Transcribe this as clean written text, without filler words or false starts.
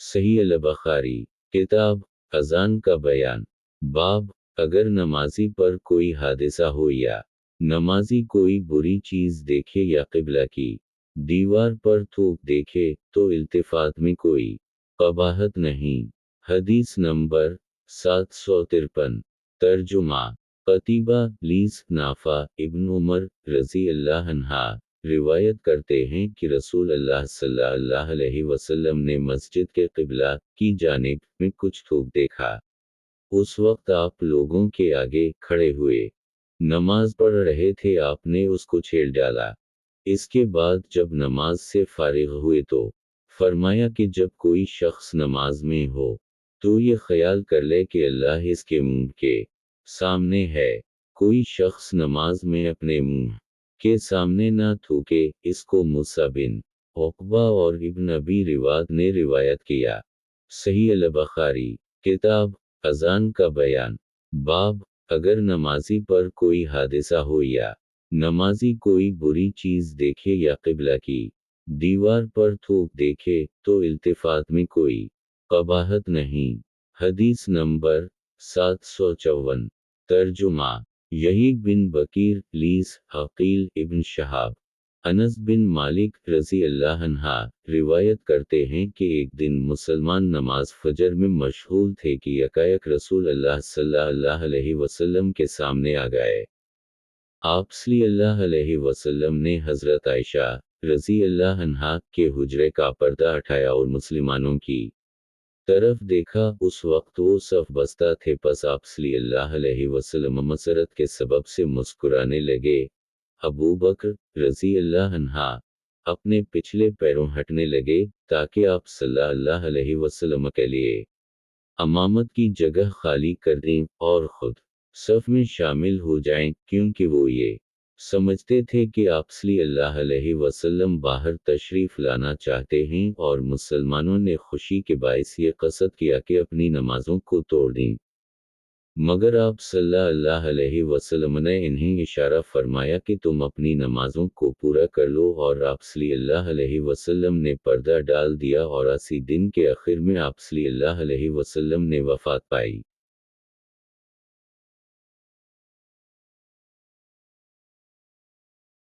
صحیح البخاری کتاب اذان کا بیان باب اگر نمازی پر کوئی حادثہ ہو یا نمازی کوئی بری چیز دیکھے یا قبلہ کی دیوار پر تھوک دیکھے تو التفات میں کوئی قباحت نہیں۔ حدیث نمبر 753 ترجمہ قتیبہ لیس نافع ابن عمر رضی اللہ عنہ روایت کرتے ہیں کہ رسول اللہ صلی اللہ علیہ وسلم نے مسجد کے قبلہ کی جانب میں کچھ تھوک دیکھا۔ اس وقت آپ لوگوں کے آگے کھڑے ہوئے نماز پڑھ رہے تھے، آپ نے اس کو چھیڑ ڈالا۔ اس کے بعد جب نماز سے فارغ ہوئے تو فرمایا کہ جب کوئی شخص نماز میں ہو تو یہ خیال کر لے کہ اللہ اس کے منہ کے سامنے ہے۔ کوئی شخص نماز میں اپنے منہ کے سامنے نہ تھوکے۔ اس کو موسیٰ بن عقبہ اور ابن ابی رواد نے روایت کیا۔ صحیح البخاری کتاب اذان کا بیان باب اگر نمازی پر کوئی حادثہ ہو یا نمازی کوئی بری چیز دیکھے یا قبلہ کی دیوار پر تھوک دیکھے تو التفات میں کوئی قباحت نہیں۔ حدیث نمبر 754 ترجمہ یحییٰ بن بکیر لیس عقیل ابن شہاب انس بن مالک رضی اللہ عنہ روایت کرتے ہیں کہ ایک دن مسلمان نماز فجر میں مشغول تھے کہ یکایک رسول اللہ صلی اللہ علیہ وسلم کے سامنے آ گئے۔ آپ صلی اللہ علیہ وسلم نے حضرت عائشہ رضی اللہ عنہا کے حجرے کا پردہ اٹھایا اور مسلمانوں کی طرف دیکھا۔ اس وقت وہ صف بستہ تھے، پس آپ صلی اللہ علیہ وسلم مسرت کے سبب سے مسکرانے لگے۔ ابو بکر رضی اللہ عنہ اپنے پچھلے پیروں ہٹنے لگے تاکہ آپ صلی اللہ علیہ وسلم کے لیے امامت کی جگہ خالی کر دیں اور خود صف میں شامل ہو جائیں، کیونکہ وہ یہ سمجھتے تھے کہ آپ صلی اللہ علیہ وسلم باہر تشریف لانا چاہتے ہیں، اور مسلمانوں نے خوشی کے باعث یہ قصد کیا کہ اپنی نمازوں کو توڑ دیں، مگر آپ صلی اللہ علیہ وسلم نے انہیں اشارہ فرمایا کہ تم اپنی نمازوں کو پورا کر لو، اور آپ صلی اللہ علیہ وسلم نے پردہ ڈال دیا، اور اسی دن کے آخر میں آپ صلی اللہ علیہ وسلم نے وفات پائی۔